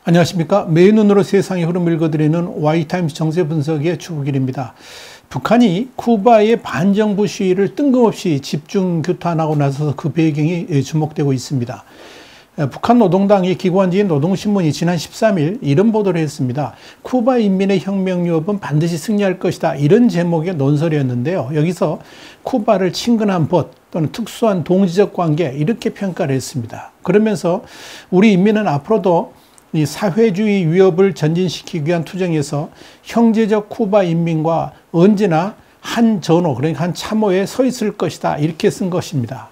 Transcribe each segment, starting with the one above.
안녕하십니까. 매일 눈으로 세상의 흐름을 읽어드리는 와이타임스 정세 분석의 추국일입니다. 북한이 쿠바의 반정부 시위를 뜬금없이 집중 규탄하고 나서서 그 배경이 주목되고 있습니다. 북한 노동당의 기관지인 노동신문이 지난 13일 이런 보도를 했습니다. 쿠바 인민의 혁명 유업은 반드시 승리할 것이다. 이런 제목의 논설이었는데요. 여기서 쿠바를 친근한 벗 또는 특수한 동지적 관계 이렇게 평가를 했습니다. 그러면서 우리 인민은 앞으로도 이 사회주의 위협을 전진시키기 위한 투쟁에서 형제적 쿠바 인민과 언제나 한 전호, 그러니까 한 참호에 서 있을 것이다. 이렇게 쓴 것입니다.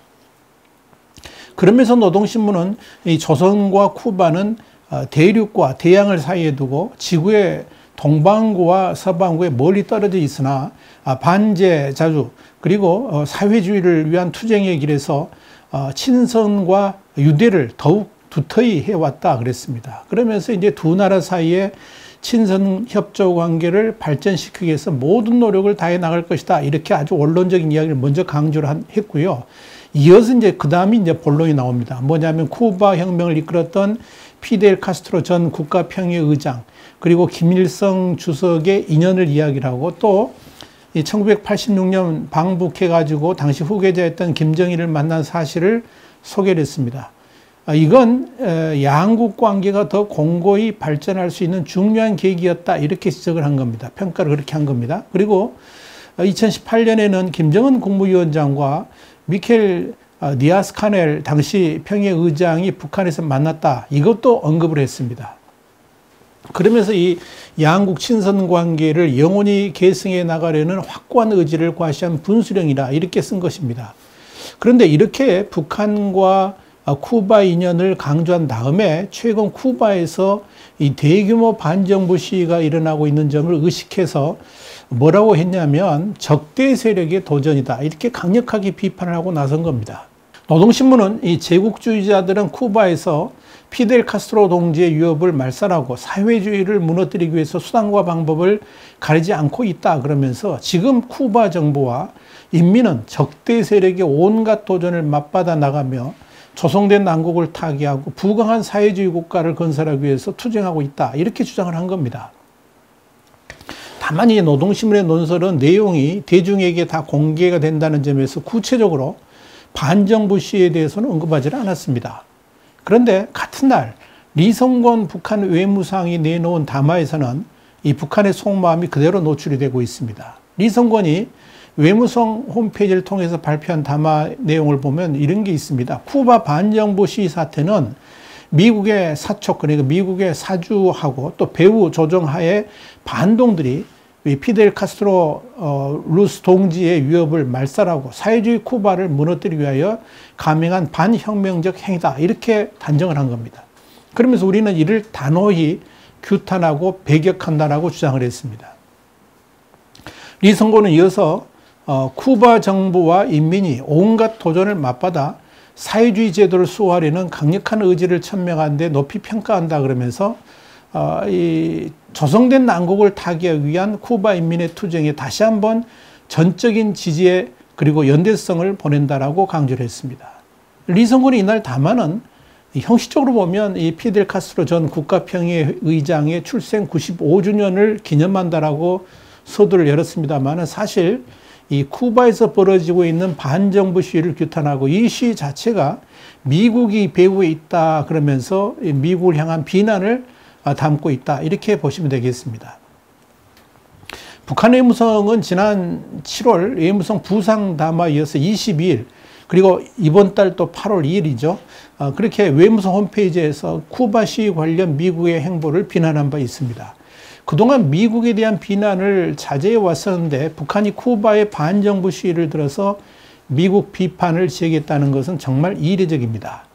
그러면서 노동신문은 이 조선과 쿠바는 대륙과 대양을 사이에 두고 지구의 동반구와 서반구에 멀리 떨어져 있으나 반제 자주 그리고 사회주의를 위한 투쟁의 길에서 친선과 유대를 더욱 두터이 해왔다 그랬습니다. 그러면서 이제 두 나라 사이에 친선 협조 관계를 발전시키기 위해서 모든 노력을 다해 나갈 것이다. 이렇게 아주 원론적인 이야기를 먼저 강조를 했고요. 이어서 이제 그 다음에 이제 본론이 나옵니다. 뭐냐면 쿠바 혁명을 이끌었던 피델 카스트로 전 국가평의의장 그리고 김일성 주석의 인연을 이야기를 하고 또 1986년 방북해가지고 당시 후계자였던 김정일을 만난 사실을 소개를 했습니다. 이건 양국 관계가 더 공고히 발전할 수 있는 중요한 계기였다. 이렇게 지적을 한 겁니다. 평가를 그렇게 한 겁니다. 그리고 2018년에는 김정은 국무위원장과 미켈 디아스-카넬 당시 평의의장이 북한에서 만났다. 이것도 언급을 했습니다. 그러면서 이 양국 친선 관계를 영원히 계승해 나가려는 확고한 의지를 과시한 분수령이다. 이렇게 쓴 것입니다. 그런데 이렇게 북한과 쿠바 인연을 강조한 다음에 최근 쿠바에서 이 대규모 반정부 시위가 일어나고 있는 점을 의식해서 뭐라고 했냐면 적대 세력의 도전이다. 이렇게 강력하게 비판을 하고 나선 겁니다. 노동신문은 이 제국주의자들은 쿠바에서 피델 카스트로 동지의 위협을 말살하고 사회주의를 무너뜨리기 위해서 수단과 방법을 가리지 않고 있다. 그러면서 지금 쿠바 정부와 인민은 적대 세력의 온갖 도전을 맞받아 나가며 조성된 난국을 타개하고 부강한 사회주의 국가를 건설하기 위해서 투쟁하고 있다. 이렇게 주장을 한 겁니다. 다만 이 노동신문의 논설은 내용이 대중에게 다 공개가 된다는 점에서 구체적으로 반정부 시위에 대해서는 언급하지 않았습니다. 그런데 같은 날 리성권 북한 외무상이 내놓은 담화에서는 이 북한의 속마음이 그대로 노출이 되고 있습니다. 리성권이 외무성 홈페이지를 통해서 발표한 담화 내용을 보면 이런 게 있습니다. 쿠바 반정부 시위 사태는 미국의 사촉, 그러니까 미국의 사주하고 또 배후 조정하에 반동들이 피델 카스트로 루스 동지의 위협을 말살하고 사회주의 쿠바를 무너뜨리기 위하여 감행한 반혁명적 행위다. 이렇게 단정을 한 겁니다. 그러면서 우리는 이를 단호히 규탄하고 배격한다라고 주장을 했습니다. 리성고는 이어서 쿠바 정부와 인민이 온갖 도전을 맞받아 사회주의 제도를 수호하려는 강력한 의지를 천명하는 데 높이 평가한다 그러면서 이 조성된 난국을 타개하기 위한 쿠바 인민의 투쟁에 다시 한번 전적인 지지에 그리고 연대성을 보낸다라고 강조를 했습니다. 리성군이 이날 담화는 형식적으로 보면 이 피델 카스트로 전 국가평의의장의 출생 95주년을 기념한다라고 서두를 열었습니다만 사실 이 쿠바에서 벌어지고 있는 반정부 시위를 규탄하고 이 시위 자체가 미국이 배후에 있다 그러면서 미국을 향한 비난을 담고 있다. 이렇게 보시면 되겠습니다. 북한 외무성은 지난 7월 외무성 부상 담화에 이어서 22일 그리고 이번 달 또 8월 2일이죠. 그렇게 외무성 홈페이지에서 쿠바 시위 관련 미국의 행보를 비난한 바 있습니다. 그동안 미국에 대한 비난을 자제해 왔었는데 북한이 쿠바의 반정부 시위를 들어서 미국 비판을 제기했다는 것은 정말 이례적입니다.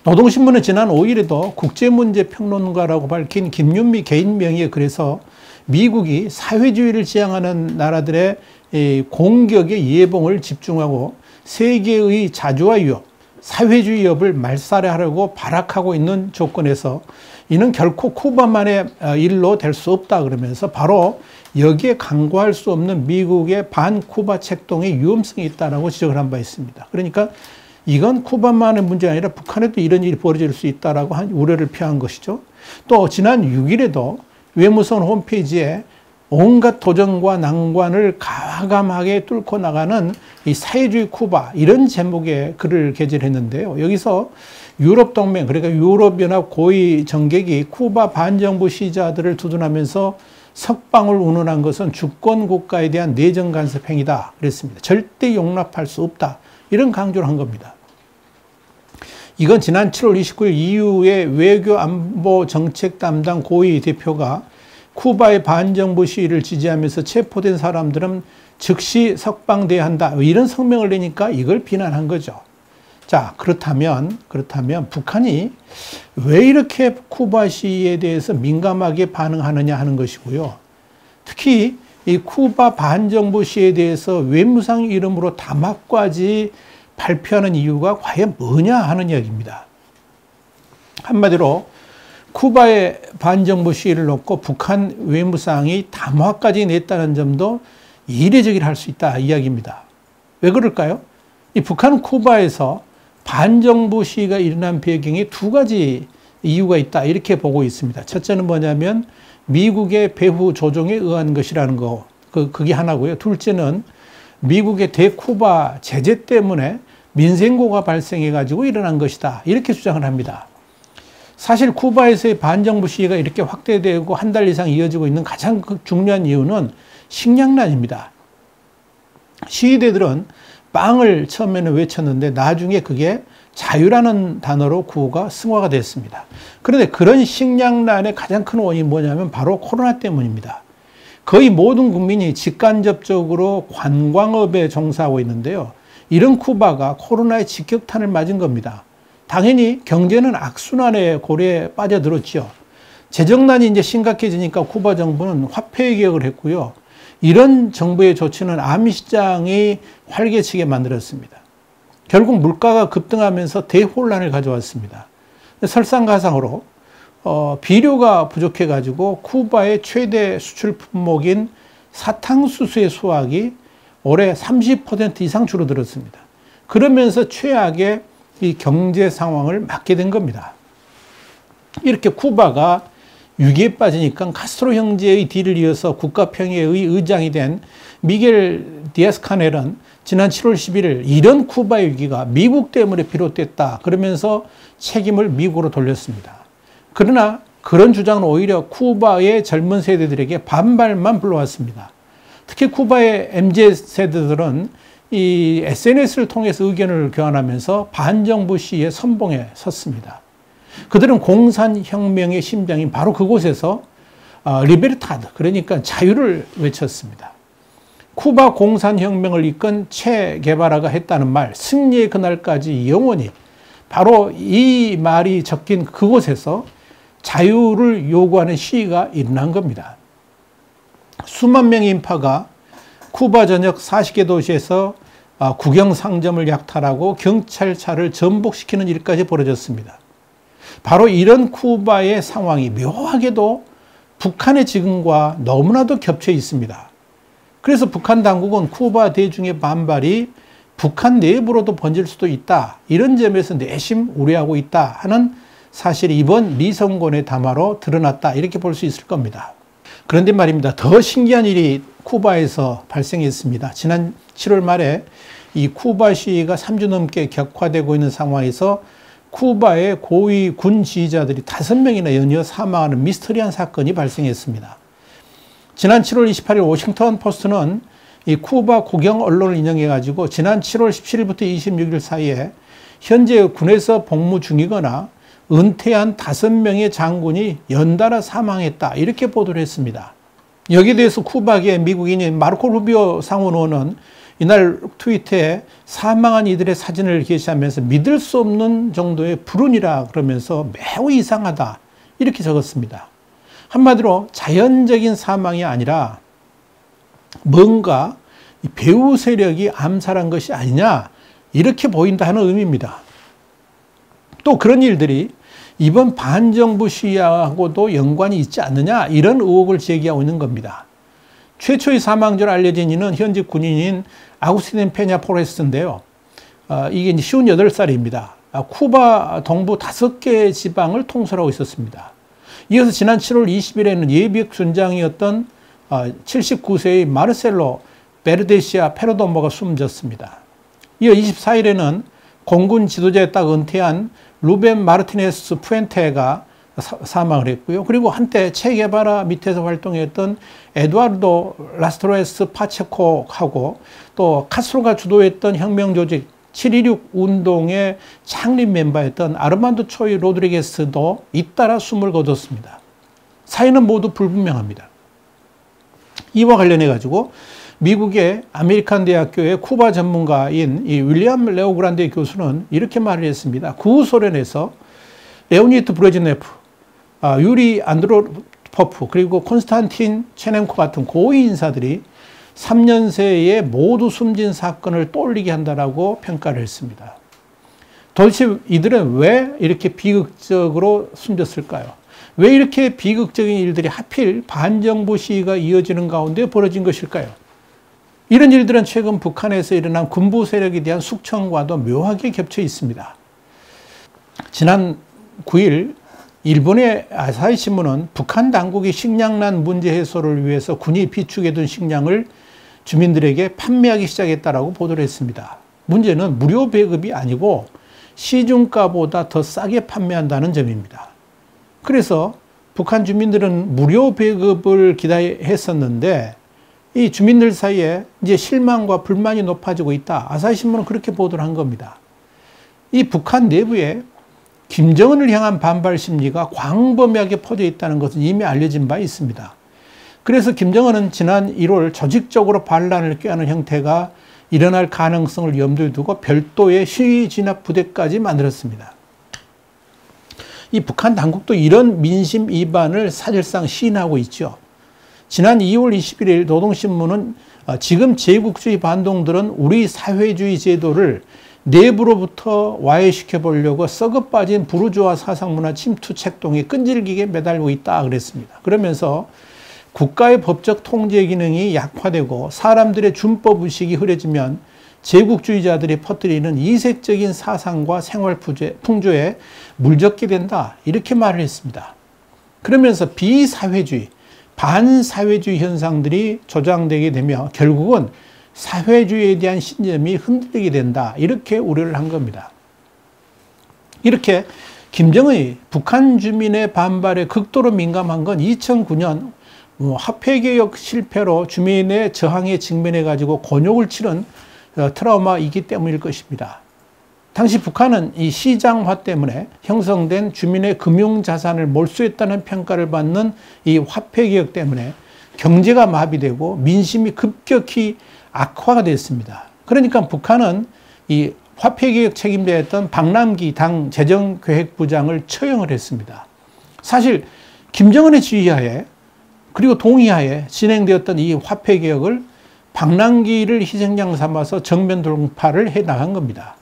노동신문은 지난 5일에도 국제문제평론가라고 밝힌 김윤미 개인 명의의 글에서 미국이 사회주의를 지향하는 나라들의 공격의 예봉을 집중하고 세계의 자주화 위협, 사회주의 위협을 말살하려고 발악하고 있는 조건에서 이는 결코 쿠바만의 일로 될 수 없다 그러면서 바로 여기에 간과할 수 없는 미국의 반쿠바 책동의 위험성이 있다고 지적을 한 바 있습니다. 그러니까 이건 쿠바만의 문제가 아니라 북한에도 이런 일이 벌어질 수 있다라고 한 우려를 표한 것이죠. 또 지난 6일에도 외무성 홈페이지에 온갖 도전과 난관을 과감하게 뚫고 나가는 이 사회주의 쿠바 이런 제목의 글을 게재했는데요. 여기서 유럽 동맹, 그러니까 유럽연합 고위 정객이 쿠바 반정부 시위자들을 두둔하면서 석방을 운운한 것은 주권 국가에 대한 내정 간섭 행위다 그랬습니다. 절대 용납할 수 없다. 이런 강조를 한 겁니다. 이건 지난 7월 29일 EU의 외교 안보 정책 담당 고위 대표가 쿠바의 반정부 시위를 지지하면서 체포된 사람들은 즉시 석방돼야 한다. 이런 성명을 내니까 이걸 비난한 거죠. 자, 그렇다면 북한이 왜 이렇게 쿠바 시위에 대해서 민감하게 반응하느냐 하는 것이고요. 특히 이 쿠바 반정부 시위에 대해서 외무상 이름으로 담화까지 발표하는 이유가 과연 뭐냐 하는 이야기입니다. 한마디로 쿠바의 반정부 시위를 놓고 북한 외무상이 담화까지 냈다는 점도 이례적이라 할 수 있다 이야기입니다. 왜 그럴까요? 이 북한은 쿠바에서 반정부 시위가 일어난 배경에 두 가지 이유가 있다 이렇게 보고 있습니다. 첫째는 뭐냐면 미국의 배후 조종에 의한 것이라는 거, 그게 하나고요. 둘째는 미국의 대쿠바 제재 때문에 민생고가 발생해가지고 일어난 것이다 이렇게 주장을 합니다. 사실 쿠바에서의 반정부 시위가 이렇게 확대되고 한 달 이상 이어지고 있는 가장 중요한 이유는 식량난입니다. 시위대들은 빵을 처음에는 외쳤는데 나중에 그게 자유라는 단어로 구호가 승화가 됐습니다. 그런데 그런 식량난의 가장 큰 원인이 뭐냐면 바로 코로나 때문입니다. 거의 모든 국민이 직간접적으로 관광업에 종사하고 있는데요. 이런 쿠바가 코로나의 직격탄을 맞은 겁니다. 당연히 경제는 악순환의 고리에 빠져들었죠. 재정난이 이제 심각해지니까 쿠바 정부는 화폐 개혁을 했고요. 이런 정부의 조치는 아미시장이 활개치게 만들었습니다. 결국 물가가 급등하면서 대혼란을 가져왔습니다. 설상가상으로 비료가 부족해가지고 쿠바의 최대 수출 품목인 사탕수수의 수확이 올해 30% 이상 줄어들었습니다. 그러면서 최악의 이 경제 상황을 맞게 된 겁니다. 이렇게 쿠바가 위기에 빠지니까 카스트로 형제의 뒤를 이어서 국가평의회의 의장이 된 미겔 디아스카넬은 지난 7월 11일 이런 쿠바의 위기가 미국 때문에 비롯됐다 그러면서 책임을 미국으로 돌렸습니다. 그러나 그런 주장은 오히려 쿠바의 젊은 세대들에게 반발만 불러왔습니다. 특히 쿠바의 MZ 세대들은 이 SNS를 통해서 의견을 교환하면서 반정부 시위의 선봉에 섰습니다. 그들은 공산혁명의 심장인 바로 그곳에서 리베르타드, 그러니까 자유를 외쳤습니다. 쿠바 공산혁명을 이끈 체 게바라가 했다는 말, 승리의 그날까지 영원히, 바로 이 말이 적힌 그곳에서 자유를 요구하는 시위가 일어난 겁니다. 수만 명의 인파가 쿠바 전역 40개 도시에서 국영상점을 약탈하고 경찰차를 전복시키는 일까지 벌어졌습니다. 바로 이런 쿠바의 상황이 묘하게도 북한의 지금과 너무나도 겹쳐 있습니다. 그래서 북한 당국은 쿠바 대중의 반발이 북한 내부로도 번질 수도 있다. 이런 점에서 내심 우려하고 있다 하는 사실이 이번 리성곤의 담화로 드러났다. 이렇게 볼 수 있을 겁니다. 그런데 말입니다. 더 신기한 일이 쿠바에서 발생했습니다. 지난 7월 말에 이 쿠바 시위가 3주 넘게 격화되고 있는 상황에서 쿠바의 고위 군 지휘자들이 5명이나 연이어 사망하는 미스터리한 사건이 발생했습니다. 지난 7월 28일 워싱턴 포스트는 이 쿠바 국영 언론을 인용해가지고 지난 7월 17일부터 26일 사이에 현재 군에서 복무 중이거나 은퇴한 5명의 장군이 연달아 사망했다. 이렇게 보도를 했습니다. 여기에 대해서 쿠바계 미국인인 마르코 루비오 상원의원은 이날 트위터에 사망한 이들의 사진을 게시하면서 믿을 수 없는 정도의 불운이라 그러면서 매우 이상하다. 이렇게 적었습니다. 한마디로 자연적인 사망이 아니라 뭔가 배후 세력이 암살한 것이 아니냐 이렇게 보인다 하는 의미입니다. 또 그런 일들이 이번 반정부 시위하고도 연관이 있지 않느냐 이런 의혹을 제기하고 있는 겁니다. 최초의 사망자로 알려진 이는 현직 군인인 아구스틴 페냐 포레스인데요. 이게 이제 58살입니다. 쿠바 동부 5개 지방을 통솔하고 있었습니다. 이어서 지난 7월 20일에는 예비역순장이었던 79세의 마르셀로 베르데시아 페르도모가 숨졌습니다. 이어 24일에는 공군 지도자에 딱 은퇴한 루벤 마르티네스 푸엔테가 사망을 했고요. 그리고 한때 체게바라 밑에서 활동했던 에두아르도 라스트로에스 파체코하고 또 카스트로가 주도했던 혁명조직 7.16 운동의 창립 멤버였던 아르만도 초이 로드리게스도 잇따라 숨을 거뒀습니다. 사인은 모두 불분명합니다. 이와 관련해 가지고 미국의 아메리칸 대학교의 쿠바 전문가인 이 윌리엄 레오그란데 교수는 이렇게 말을 했습니다. 구소련에서 레오니드 브레즈네프, 유리 안드로포프, 그리고 콘스탄틴 체넨코 같은 고위 인사들이 3년 새에 모두 숨진 사건을 떠올리게 한다라고 평가를 했습니다. 도대체 이들은 왜 이렇게 비극적으로 숨졌을까요? 왜 이렇게 비극적인 일들이 하필 반정부 시위가 이어지는 가운데 벌어진 것일까요? 이런 일들은 최근 북한에서 일어난 군부 세력에 대한 숙청과도 묘하게 겹쳐 있습니다. 지난 9일 일본의 아사히 신문은 북한 당국이 식량난 문제 해소를 위해서 군이 비축해둔 식량을 주민들에게 판매하기 시작했다라고 보도를 했습니다. 문제는 무료 배급이 아니고 시중가보다 더 싸게 판매한다는 점입니다. 그래서 북한 주민들은 무료 배급을 기대했었는데 이 주민들 사이에 이제 실망과 불만이 높아지고 있다. 아사히 신문은 그렇게 보도를 한 겁니다. 이 북한 내부에 김정은을 향한 반발 심리가 광범위하게 퍼져 있다는 것은 이미 알려진 바 있습니다. 그래서 김정은은 지난 1월 조직적으로 반란을 꾀하는 형태가 일어날 가능성을 염두에 두고 별도의 시위 진압 부대까지 만들었습니다. 이 북한 당국도 이런 민심 위반을 사실상 시인하고 있죠. 지난 2월 21일 노동신문은 지금 제국주의 반동들은 우리 사회주의 제도를 내부로부터 와해시켜 보려고 썩어 빠진 부르주아 사상문화 침투 책동에 끈질기게 매달리고 있다 그랬습니다. 그러면서 국가의 법적 통제 기능이 약화되고 사람들의 준법 의식이 흐려지면 제국주의자들이 퍼뜨리는 이색적인 사상과 생활 풍조에 물적게 된다 이렇게 말을 했습니다. 그러면서 비사회주의, 반사회주의 현상들이 조장되게 되며 결국은 사회주의에 대한 신념이 흔들리게 된다 이렇게 우려를 한 겁니다. 이렇게 김정은이 북한 주민의 반발에 극도로 민감한 건 2009년 화폐개혁 실패로 주민의 저항에 직면해 가지고 곤욕을 치른 트라우마이기 때문일 것입니다. 당시 북한은 이 시장화 때문에 형성된 주민의 금융자산을 몰수했다는 평가를 받는 이 화폐개혁 때문에 경제가 마비되고 민심이 급격히 악화가 됐습니다. 그러니까 북한은 이 화폐개혁 책임자였던 박남기 당 재정계획부장을 처형을 했습니다. 사실 김정은의 지휘하에 그리고 동의하에 진행되었던 이 화폐개혁을 박남기를 희생양 삼아서 정면 돌파를 해나간 겁니다.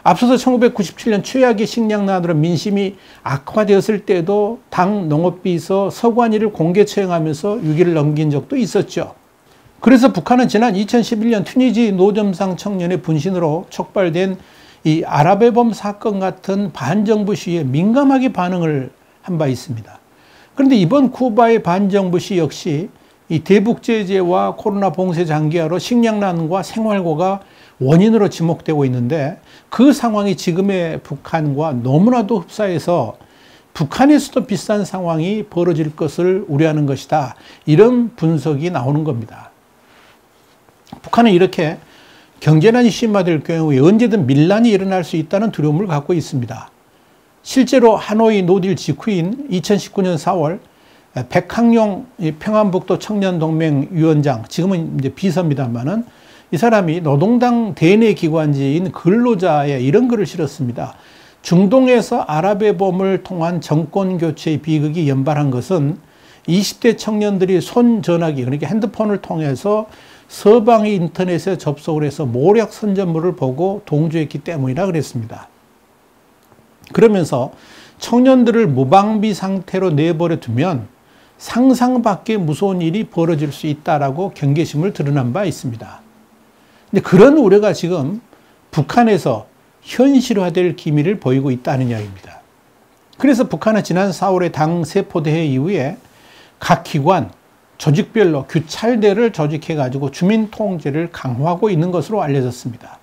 앞서서 1997년 최악의 식량난으로 민심이 악화되었을 때도 당 농업비서 서관이를 공개 처형하면서 위기를 넘긴 적도 있었죠. 그래서 북한은 지난 2011년 튀니지 노점상 청년의 분신으로 촉발된 이 아랍의 봄 사건 같은 반정부 시위에 민감하게 반응을 한 바 있습니다. 그런데 이번 쿠바의 반정부 시위 역시 이 대북 제재와 코로나 봉쇄 장기화로 식량난과 생활고가 원인으로 지목되고 있는데 그 상황이 지금의 북한과 너무나도 흡사해서 북한에서도 비슷한 상황이 벌어질 것을 우려하는 것이다. 이런 분석이 나오는 겁니다. 북한은 이렇게 경제난이 심화될 경우에 언제든 밀란이 일어날 수 있다는 두려움을 갖고 있습니다. 실제로 하노이 노딜 직후인 2019년 4월 백항용 평안북도 청년동맹 위원장, 지금은 이제 비서입니다만은 이 사람이 노동당 대내 기관지인 근로자에 이런 글을 실었습니다. 중동에서 아랍의 봄을 통한 정권 교체의 비극이 연발한 것은 20대 청년들이 손전화기, 그러니까 핸드폰을 통해서 서방의 인터넷에 접속을 해서 모략 선전물을 보고 동조했기 때문이라 그랬습니다. 그러면서 청년들을 무방비 상태로 내버려 두면 상상밖에 무서운 일이 벌어질 수 있다라고 경계심을 드러난 바 있습니다. 근데 그런 우려가 지금 북한에서 현실화될 기미를 보이고 있다는 이야기입니다. 그래서 북한은 지난 4월의 당 세포대회 이후에 각 기관, 조직별로 규찰대를 조직해가지고 주민 통제를 강화하고 있는 것으로 알려졌습니다.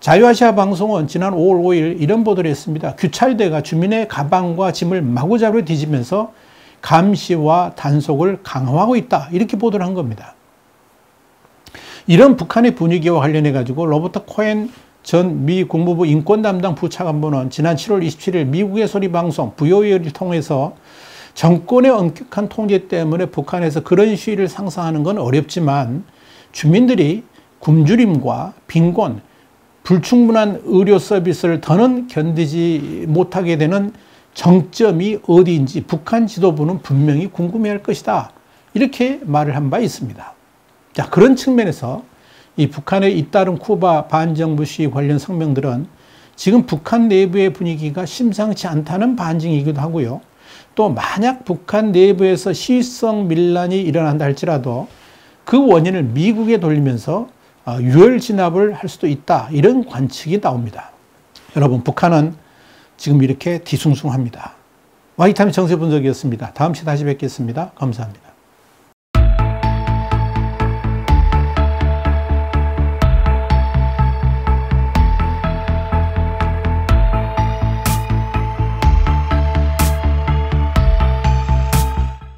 자유아시아 방송은 지난 5월 5일 이런 보도를 했습니다. 규찰대가 주민의 가방과 짐을 마구잡이로 뒤지면서 감시와 단속을 강화하고 있다. 이렇게 보도를 한 겁니다. 이런 북한의 분위기와 관련해 가지고 로버트 코엔 전 미 국무부 인권 담당 부차관보는 지난 7월 27일 미국의 소리 방송 VOA를 통해서 정권의 엄격한 통제 때문에 북한에서 그런 시위를 상상하는 건 어렵지만 주민들이 굶주림과 빈곤, 불충분한 의료 서비스를 더는 견디지 못하게 되는 정점이 어디인지 북한 지도부는 분명히 궁금해할 것이다. 이렇게 말을 한 바 있습니다. 자, 그런 측면에서 이 북한의 잇따른 쿠바 반정부 시위 관련 성명들은 지금 북한 내부의 분위기가 심상치 않다는 반증이기도 하고요. 또 만약 북한 내부에서 시위성 밀란이 일어난다 할지라도 그 원인을 미국에 돌리면서 유혈 진압을 할 수도 있다. 이런 관측이 나옵니다. 여러분, 북한은 지금 이렇게 뒤숭숭합니다. 와이타임스 정세 분석이었습니다. 다음 시간에 다시 뵙겠습니다. 감사합니다.